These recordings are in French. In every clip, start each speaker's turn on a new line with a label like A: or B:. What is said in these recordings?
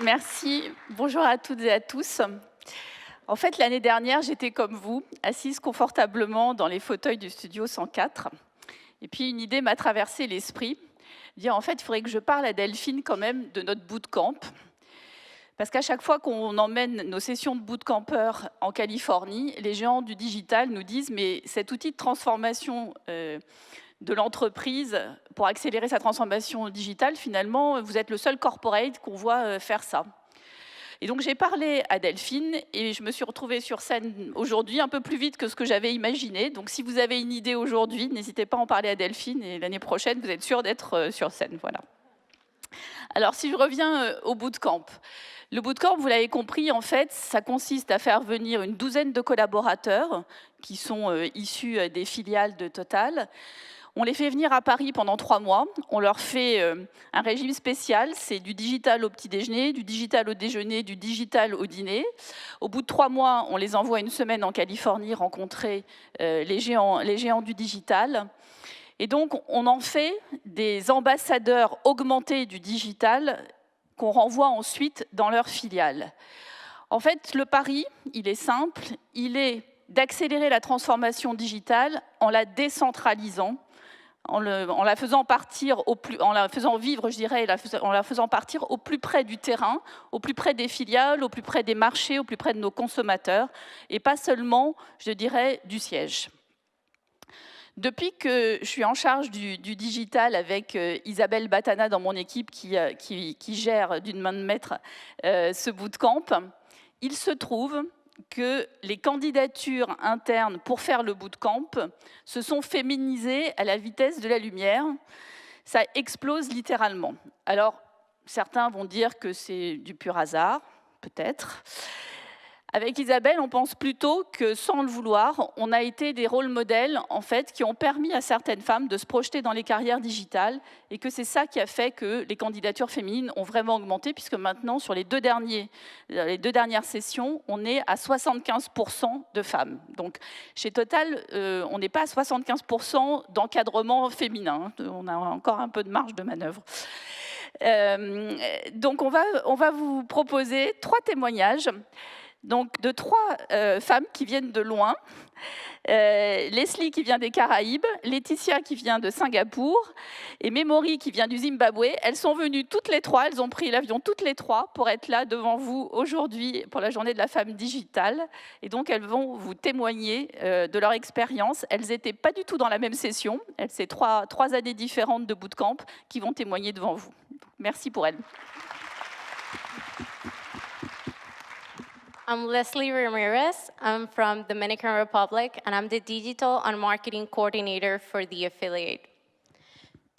A: Merci. Bonjour à toutes et à tous. En fait, l'année dernière, j'étais comme vous, assise confortablement dans les fauteuils du studio 104. Et puis, une idée m'a traversé l'esprit. Dire, en fait, il faudrait que je parle à Delphine quand même de notre bootcamp. Parce qu'à chaque fois qu'on emmène nos sessions de bootcampers en Californie, les géants du digital nous disent, mais cet outil de transformation de l'entreprise pour accélérer sa transformation digitale, finalement, vous êtes le seul corporate qu'on voit faire ça. Et donc j'ai parlé à Delphine et je me suis retrouvée sur scène aujourd'hui un peu plus vite que ce que j'avais imaginé. Donc si vous avez une idée aujourd'hui, n'hésitez pas à en parler à Delphine et l'année prochaine, vous êtes sûr d'être sur scène. Voilà. Alors si je reviens au bootcamp. Le bootcamp, vous l'avez compris, en fait, ça consiste à faire venir une douzaine de collaborateurs qui sont issus des filiales de Total. On les fait venir à Paris pendant 3 mois. On leur fait un régime spécial. C'est du digital au petit déjeuner, du digital au déjeuner, du digital au dîner. Au bout de 3 mois, on les envoie une semaine en Californie rencontrer les géants du digital. Et donc, on en fait des ambassadeurs augmentés du digital qu'on renvoie ensuite dans leurs filiales. En fait, le pari, il est simple. Il est d'accélérer la transformation digitale en la décentralisant, en la faisant vivre, je dirais, en la faisant partir au plus près du terrain, au plus près des filiales, au plus près des marchés, au plus près de nos consommateurs, et pas seulement, je dirais, du siège. Depuis que je suis en charge du digital avec Isabelle Batana dans mon équipe qui gère d'une main de maître ce bootcamp, il se trouve que les candidatures internes pour faire le bootcamp se sont féminisées à la vitesse de la lumière. Ça explose littéralement. Alors, certains vont dire que c'est du pur hasard, peut-être. Avec Isabelle, on pense plutôt que, sans le vouloir, on a été des rôles modèles, en fait, qui ont permis à certaines femmes de se projeter dans les carrières digitales, et que c'est ça qui a fait que les candidatures féminines ont vraiment augmenté, puisque maintenant, sur les deux dernières sessions, on est à 75% de femmes. Donc, chez Total, on n'est pas à 75% d'encadrement féminin. On a encore un peu de marge de manœuvre. Donc, on va vous proposer 3 témoignages. Donc, de 3 femmes qui viennent de loin. Leslie qui vient des Caraïbes, Laetitia qui vient de Singapour et Memory qui vient du Zimbabwe. Elles sont venues toutes les 3, elles ont pris l'avion toutes les 3 pour être là devant vous aujourd'hui pour la journée de la femme digitale. Et donc, elles vont vous témoigner de leur expérience. Elles n'étaient pas du tout dans la même session. C'est 3 années différentes de bootcamp qui vont témoigner devant vous. Merci pour elles.
B: I'm Leslie Ramirez. I'm from the Dominican Republic, and I'm the Digital and Marketing Coordinator for the affiliate.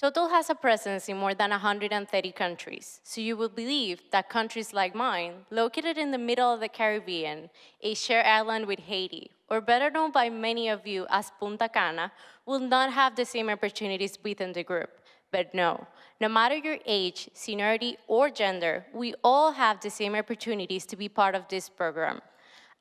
B: Total has a presence in more than 130 countries, so you will believe that countries like mine, located in the middle of the Caribbean, a shared island with Haiti, or better known by many of you as Punta Cana, will not have the same opportunities within the group. But no matter your age, seniority, or gender, we all have the same opportunities to be part of this program.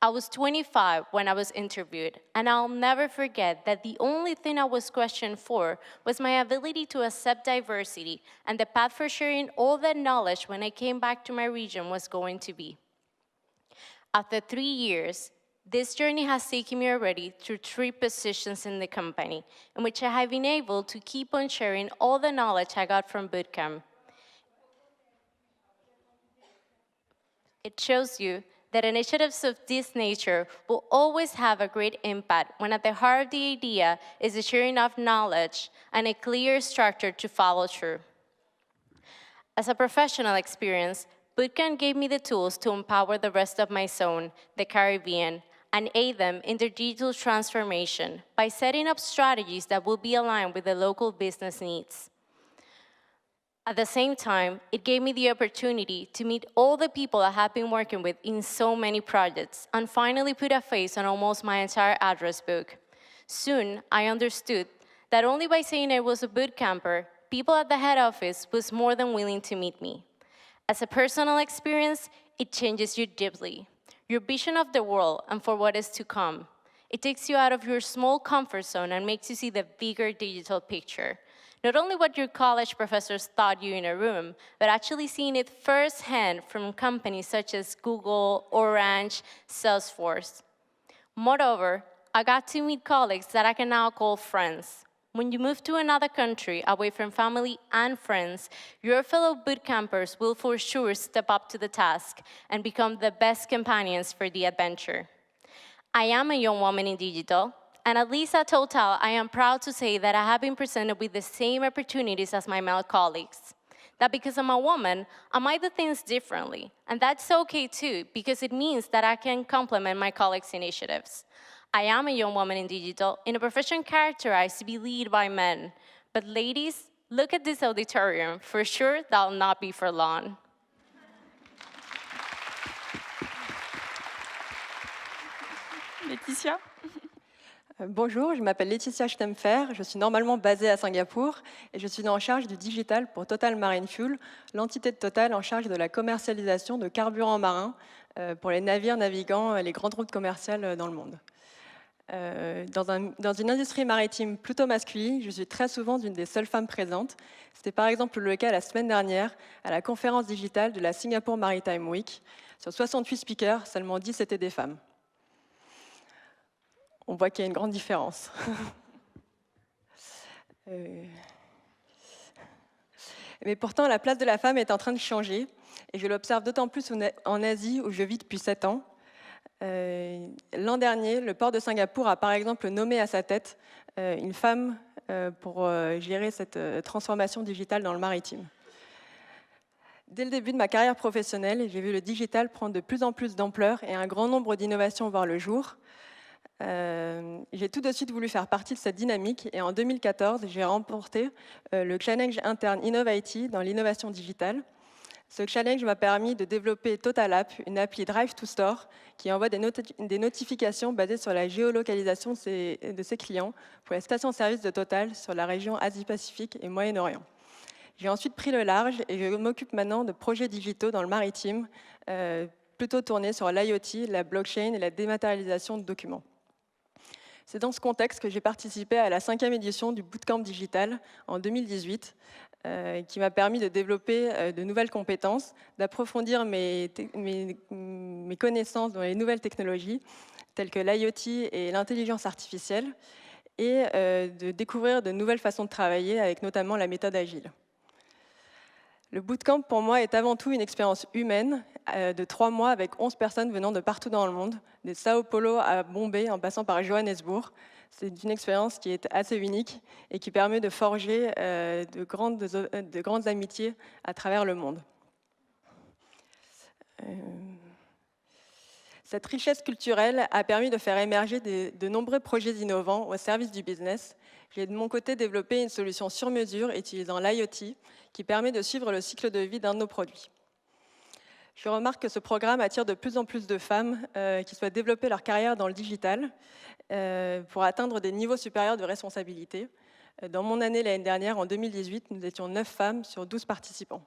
B: I was 25 when I was interviewed, and I'll never forget that the only thing I was questioned for was my ability to accept diversity and the path for sharing all that knowledge when I came back to my region was going to be. After 3 years, this journey has taken me already through 3 positions in the company, in which I have been able to keep on sharing all the knowledge I got from bootcamp. It shows you that initiatives of this nature will always have a great impact when at the heart of the idea is the sharing of knowledge and a clear structure to follow through. As a professional experience, bootcamp gave me the tools to empower the rest of my zone, the Caribbean, and aid them in their digital transformation by setting up strategies that will be aligned with the local business needs. At the same time, it gave me the opportunity to meet all the people I have been working with in so many projects and finally put a face on almost my entire address book. Soon, I understood that only by saying I was a boot camper, people at the head office was more than willing to meet me. As a personal experience, it changes you deeply. Your vision of the world and for what is to come. It takes you out of your small comfort zone and makes you see the bigger digital picture. Not only what your college professors taught you in a room, but actually seeing it firsthand from companies such as Google, Orange, Salesforce. Moreover, I got to meet colleagues that I can now call friends. When you move to another country, away from family and friends, your fellow bootcampers will for sure step up to the task and become the best companions for the adventure. I am a young woman in digital, and at least at Total, I am proud to say that I have been presented with the same opportunities as my male colleagues. That because I'm a woman, I might do things differently, and that's okay too, because it means that I can complement my colleagues' initiatives. I am a young woman in digital, in a profession characterized to be led by men. But ladies, look at this auditorium. For sure, that'll not be for long.
A: Laetitia?
C: Bonjour, je m'appelle Laetitia Stemfer, je suis normalement basée à Singapour et je suis en charge du digital pour Total Marine Fuel, l'entité de Total en charge de la commercialisation de carburant marin pour les navires naviguant les grandes routes commerciales dans le monde. Dans une industrie maritime plutôt masculine, je suis très souvent une des seules femmes présentes. C'était par exemple le cas la semaine dernière à la conférence digitale de la Singapore Maritime Week. Sur 68 speakers, seulement 10 étaient des femmes. On voit qu'il y a une grande différence. Mais pourtant, la place de la femme est en train de changer, et je l'observe d'autant plus en Asie, où je vis depuis 7 ans. L'an dernier, le port de Singapour a par exemple nommé à sa tête une femme pour gérer cette transformation digitale dans le maritime. Dès le début de ma carrière professionnelle, j'ai vu le digital prendre de plus en plus d'ampleur et un grand nombre d'innovations voir le jour. J'ai tout de suite voulu faire partie de cette dynamique et en 2014, j'ai remporté le challenge interne InnovIT dans l'innovation digitale. Ce challenge m'a permis de développer Total App, une appli Drive to Store qui envoie des notifications basées sur la géolocalisation de ses clients pour les stations-service de Total sur la région Asie-Pacifique et Moyen-Orient. J'ai ensuite pris le large et je m'occupe maintenant de projets digitaux dans le maritime, plutôt tournés sur l'IoT, la blockchain et la dématérialisation de documents. C'est dans ce contexte que j'ai participé à la 5e édition du Bootcamp Digital en 2018, qui m'a permis de développer de nouvelles compétences, d'approfondir mes connaissances dans les nouvelles technologies, telles que l'IoT et l'intelligence artificielle, et de découvrir de nouvelles façons de travailler, avec notamment la méthode agile. Le bootcamp, pour moi, est avant tout une expérience humaine de 3 mois avec 11 personnes venant de partout dans le monde, de Sao Paulo à Bombay en passant par Johannesburg. C'est une expérience qui est assez unique et qui permet de forger de grandes amitiés à travers le monde. Cette richesse culturelle a permis de faire émerger de nombreux projets innovants au service du business. J'ai de mon côté développé une solution sur mesure utilisant l'IoT qui permet de suivre le cycle de vie d'un de nos produits. Je remarque que ce programme attire de plus en plus de femmes qui souhaitent développer leur carrière dans le digital pour atteindre des niveaux supérieurs de responsabilité. Dans mon année l'année dernière, en 2018, nous étions 9 femmes sur 12 participants.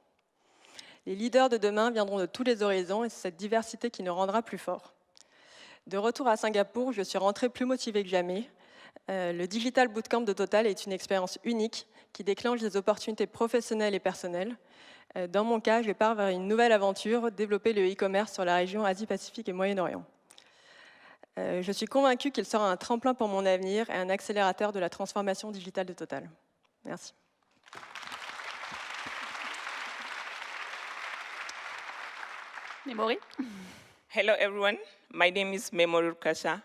C: Les leaders de demain viendront de tous les horizons et c'est cette diversité qui nous rendra plus forts. De retour à Singapour, je suis rentrée plus motivée que jamais. Le Digital Bootcamp de Total est une expérience unique qui déclenche des opportunités professionnelles et personnelles. Dans mon cas, je pars vers une nouvelle aventure, développer le e-commerce sur la région Asie-Pacifique et Moyen-Orient. Je suis convaincue qu'il sera un tremplin pour mon avenir et un accélérateur de la transformation digitale de Total. Merci.
A: Memory.
D: Hello, everyone. My name is Memory Rukasha.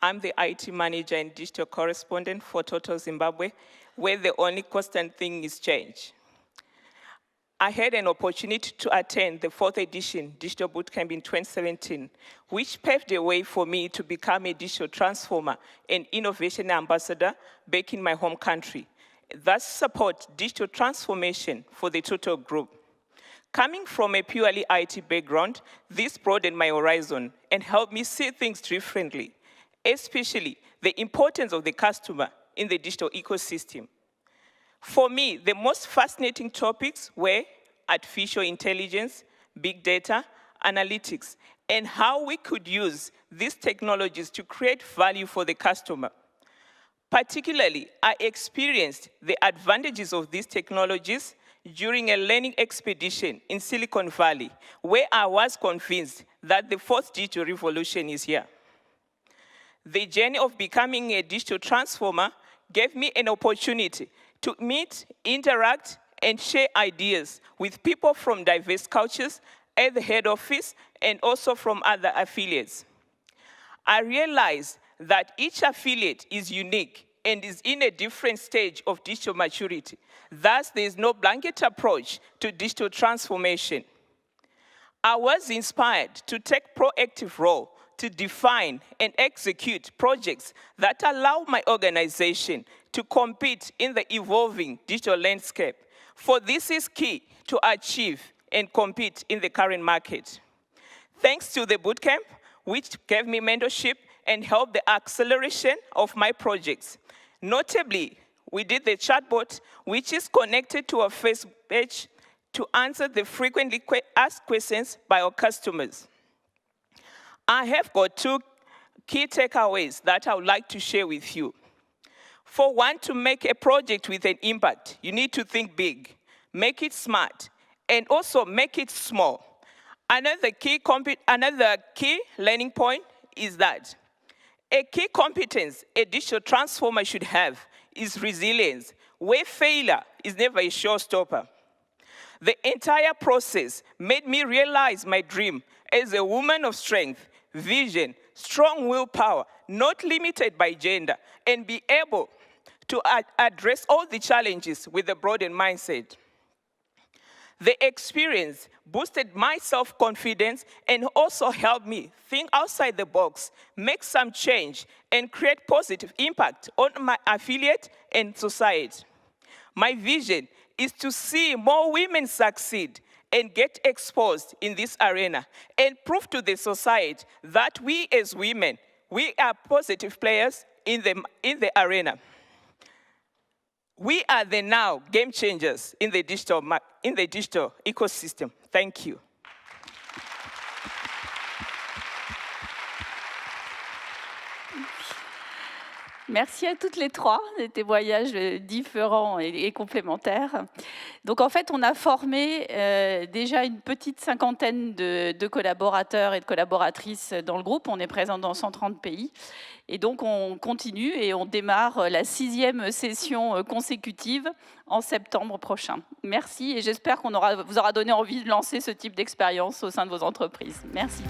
D: I'm the IT manager and digital correspondent for Total Zimbabwe, where the only constant thing is change. I had an opportunity to attend the 4th edition Digital Bootcamp in 2017, which paved the way for me to become a digital transformer and innovation ambassador back in my home country, thus support digital transformation for the Total Group. Coming from a purely IT background, this broadened my horizon and helped me see things differently, especially the importance of the customer in the digital ecosystem. For me, the most fascinating topics were artificial intelligence, big data, analytics, and how we could use these technologies to create value for the customer. Particularly, I experienced the advantages of these technologies during a learning expedition in Silicon Valley, where I was convinced that the fourth digital revolution is here. The journey of becoming a digital transformer gave me an opportunity to meet, interact, and share ideas with people from diverse cultures at the head office and also from other affiliates. I realized that each affiliate is unique and is in a different stage of digital maturity. Thus, there is no blanket approach to digital transformation. I was inspired to take proactive role to define and execute projects that allow my organization to compete in the evolving digital landscape. For this is key to achieve and compete in the current market. Thanks to the bootcamp, which gave me mentorship and helped the acceleration of my projects. Notably, we did the chatbot, which is connected to our Facebook page to answer the frequently asked questions by our customers. I have got two key takeaways that I would like to share with you. For one, to make a project with an impact, you need to think big, make it smart, and also make it small. Another key learning point is that a key competence a digital transformer should have is resilience, where failure is never a showstopper. The entire process made me realize my dream as a woman of strength, vision, strong willpower, not limited by gender, and be able to address all the challenges with a broadened mindset. The experience boosted my self-confidence and also helped me think outside the box, make some change, and create positive impact on my affiliate and society. My vision is to see more women succeed and get exposed in this arena and prove to the society that we as women, we are positive players in the arena. We are the now game changers in the digital ecosystem. Thank you.
A: Merci à toutes les trois, des témoignages différents et complémentaires. Donc en fait, on a formé déjà une petite cinquantaine de collaborateurs et de collaboratrices dans le groupe. On est présent dans 130 pays. Et donc on continue et on démarre la 6e session consécutive en septembre prochain. Merci et j'espère qu'on vous aura donné envie de lancer ce type d'expérience au sein de vos entreprises. Merci.